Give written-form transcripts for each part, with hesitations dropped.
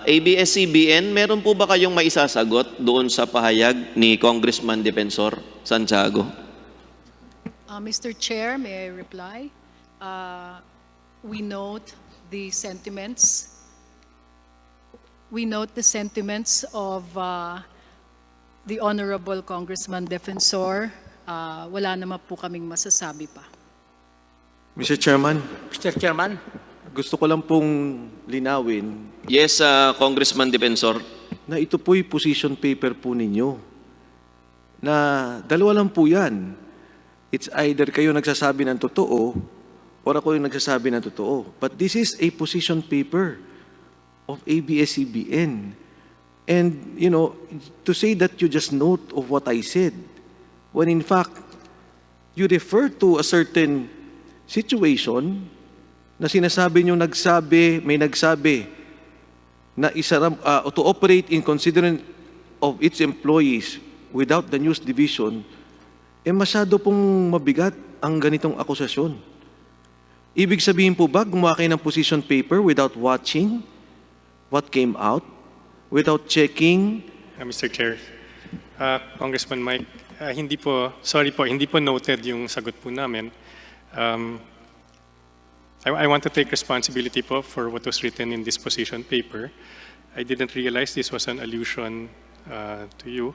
ABS-CBN, meron po ba kayong maisasagot doon sa pahayag ni Congressman Defensor Santiago? Mr. Chair, may I reply? We note the sentiments. We note the sentiments of the Honorable Congressman Defensor. Wala naman po kaming masasabi pa. Mr. Chairman, Mr. Chairman, gusto ko lang pong linawin Yes, Congressman Defensor. na ito po'y position paper po ninyo. Na dalawa lang po yan. It's either kayo nagsasabi ng totoo or ako yung nagsasabi ng totoo. But this is a position paper of ABS-CBN. And, you know, to say that you just note of what I said, when in fact, you refer to a certain situation na sinasabi nyo may nagsabi na to operate in consideration of its employees without the news division, masyado pong mabigat ang ganitong akusasyon. Ibig sabihin po ba, gumawa kayo ng position paper without watching what came out, without checking? Mr. Chair, Congressman Mike, hindi po noted yung sagot po namin. I want to take responsibility po for what was written in this position paper. I didn't realize this was an allusion to you.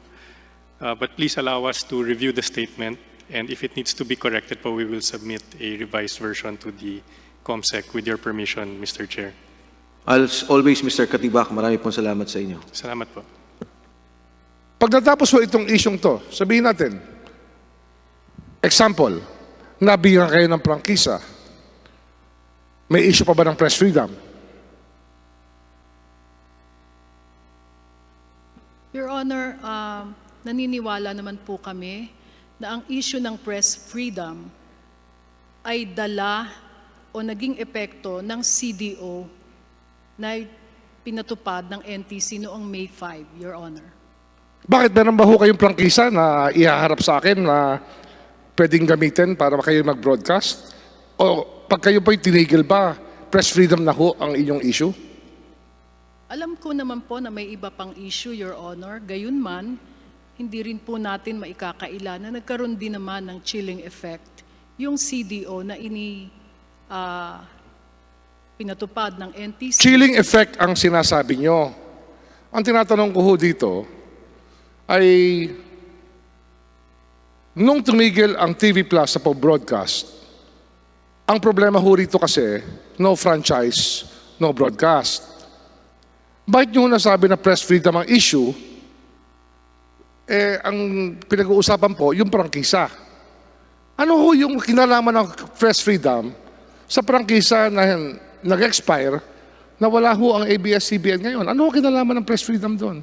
But please allow us to review the statement, and if it needs to be corrected po, we will submit a revised version to the COMSEC with your permission, Mr. Chair. As always, Mr. Katibak, marami pong salamat sa inyo. Salamat po. Pag natapos po itong isyong to, sabihin natin, example, nabigyan kayo ng prangkisa, may issue pa ba ng press freedom? Your Honor, naniniwala naman po kami na ang issue ng press freedom ay dala o naging epekto ng CDO na pinatupad ng NTC noong May 5, Your Honor. Bakit meron ba ho kayong prangkisa na ihaharap sa akin na pwedeng gamitin para kayo mag-broadcast? O pag kayo po'y tinigil ba, press freedom na ho ang inyong issue? Alam ko naman po na may iba pang issue, Your Honor. Gayunman, hindi rin po natin maikakaila na nagkaroon din naman ng chilling effect yung CDO na pinatupad ng NTC. Chilling effect ang sinasabi nyo. Ang tinatanong ko ho dito ay nung tumigil ang TV Plus sa pag-broadcast, ang problema ho rito kasi, no franchise, no broadcast. Bakit nyo nasabi na press freedom ang issue? Ang pinag-uusapan po, yung prangkisa. Ano ho yung kinalaman ng press freedom sa prangkisa na nag-expire na wala ho ang ABS-CBN ngayon? Ano ho kinalaman ng press freedom doon?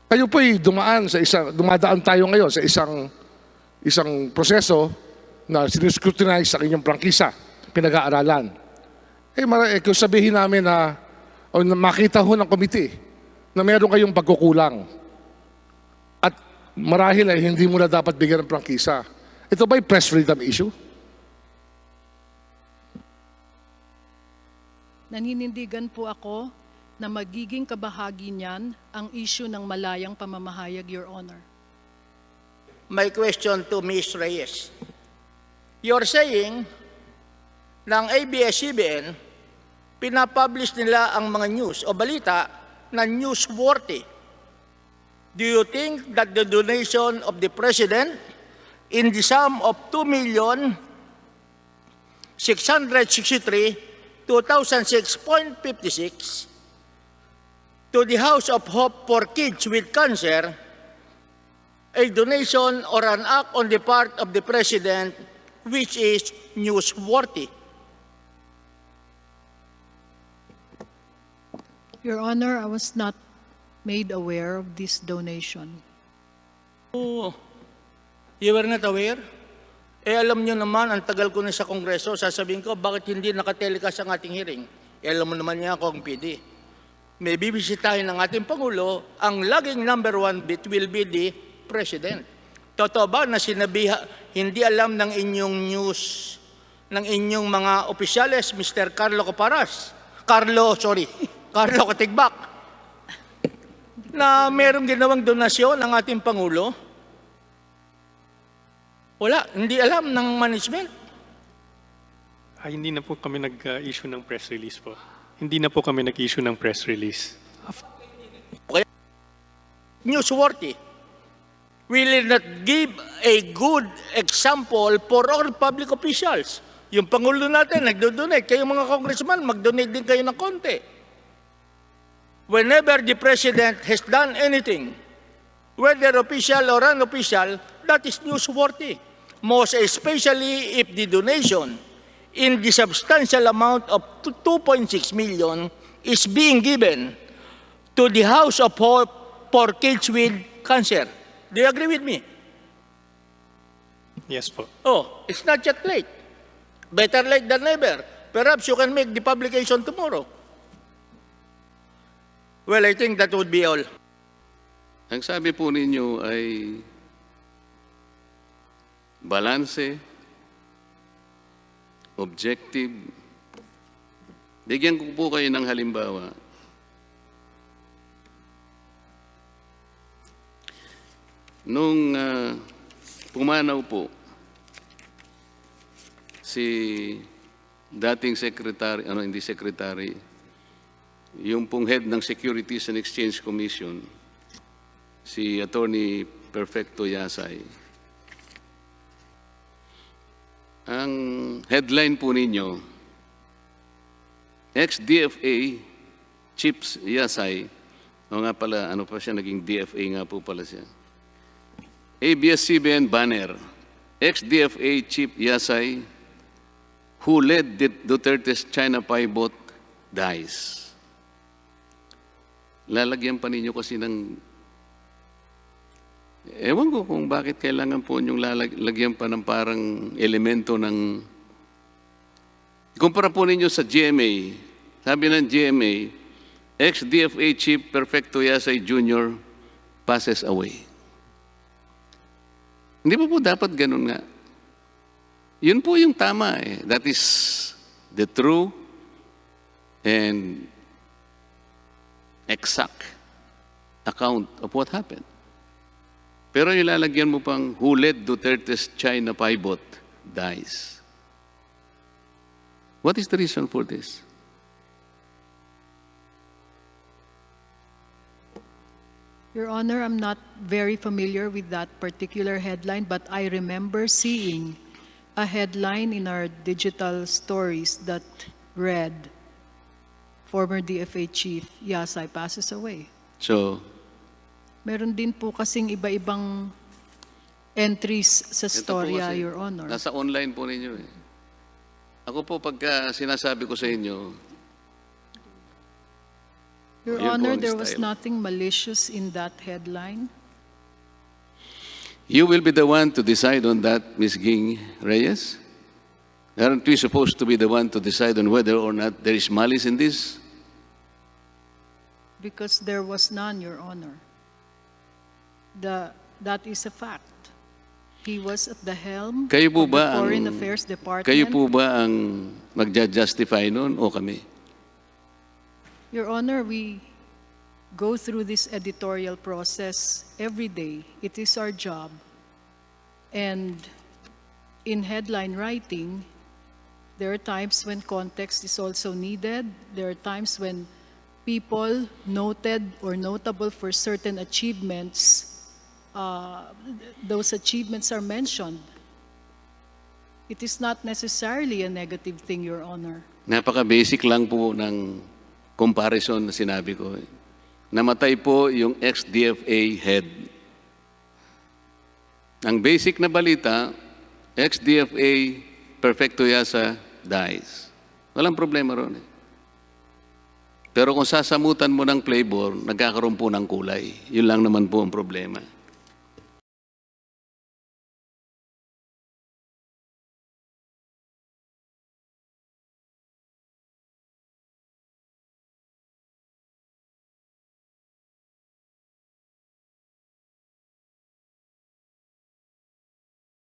Kayo po'y dumadaan tayo ngayon sa isang proseso na sinuscrutinize sa inyong prangkisa, pinag-aaralan. Kung sabihin namin na makita ho ng komite na meron kayong pagkukulang at marahil ay hindi mo na dapat bigyan ng prangkisa. Ito ba'y press freedom issue? Naninindigan po ako na magiging kabahagi niyan ang issue ng malayang pamamahayag, Your Honor. my question to Ms. Reyes. You're saying ng ABS-CBN, pinapublish nila ang mga news o balita na newsworthy. Do you think that the donation of the President in the sum of 2,663,2006.56 to the House of Hope for Kids with Cancer, a donation or an act on the part of the President which is newsworthy? Your Honor, I was not made aware of this donation. Oh, you were not aware? Alam nyo naman, ang tagal ko na sa Kongreso, sasabihin ko, bakit hindi nakatelecast ang ating hearing? Alam mo naman niya ako ang PD. May bibisitahin ng ating Pangulo, ang laging number one bit will be the President. Totoo ba na hindi alam ng inyong news, ng inyong mga opisyales, Mr. Carlo, Carlo Katigbak, na merong ginawang donasyon ng ating Pangulo? Wala, hindi alam ng management. Hindi na po kami nag-issue ng press release po. Hindi na po kami nag-issue ng press release. Newsworthy. Will it not give a good example for all public officials? Yung Pangulo natin, nagdo-donate. Kayo mga congressman, mag-donate din kayo ng konti. Whenever the President has done anything, whether official or unofficial, that is newsworthy. Most especially if the donation in the substantial amount of 2.6 million is being given to the House of Hope for kids with cancer. Do you agree with me? Yes po. Oh, it's not yet late. Better late than never. Perhaps you can make the publication tomorrow. Well, I think that would be all. Ang sabi po ninyo ay balanse, objective. Bigyan ko po kayo ng halimbawa. Nung pumanaw po si dating secretary, hindi secretary, yung pong head ng Securities and Exchange Commission, si Attorney Perfecto Yasay. Ang headline po ninyo, ex-DFA Chips Yasay, o nga pala, ano pa siya, naging DFA nga po pala siya. ABS-CBN banner, ex-DFA Chief Yasay, who led Duterte's China pivot, dies. Lalagyan pa ninyo kasi ng... Ewan ko kung bakit kailangan po niyong lalagyan pa ng parang elemento ng... Kumpara po ninyo sa GMA. Sabi ng GMA, ex-DFA Chief Perfecto Yasay Jr. passes away. Hindi po dapat ganun nga. Yun po yung tama eh. That is the true and exact account of what happened. Pero ilalagyan mo pang who led Duterte's China pivot dies. What is the reason for this? Your Honor, I'm not very familiar with that particular headline, but I remember seeing a headline in our digital stories that read, former DFA Chief Yasay passes away. So, Meron din po kasing iba-ibang entries sa ito po storya, kasi, Your Honor. nasa online po ninyo eh. Ako po pagka sinasabi ko sa inyo, Your Ayun po Honor, ang there was style. nothing malicious in that headline. you will be the one to decide on that, Ms. Ging Reyes? Aren't we supposed to be the one to decide on whether or not there is malice in this? Because there was none, Your Honor. That is a fact. He was at the helm Kayo po of the ba Foreign ang Affairs Department. Kayo po ba ang magja-justify noon o kami? Your Honor, we go through this editorial process every day. It is our job. And in headline writing, there are times when context is also needed. There are times when people noted or notable for certain achievements, those achievements are mentioned. It is not necessarily a negative thing, Your Honor. Napaka-basic lang po ng comparison na sinabi ko. Namatay po yung ex-DFA head. Ang basic na balita, ex-DFA Perfecto Yasa dies. Walang problema ron eh. Pero kung sasamutan mo ng flavor, nagkakaroon po ng kulay. Yun lang naman po ang problema.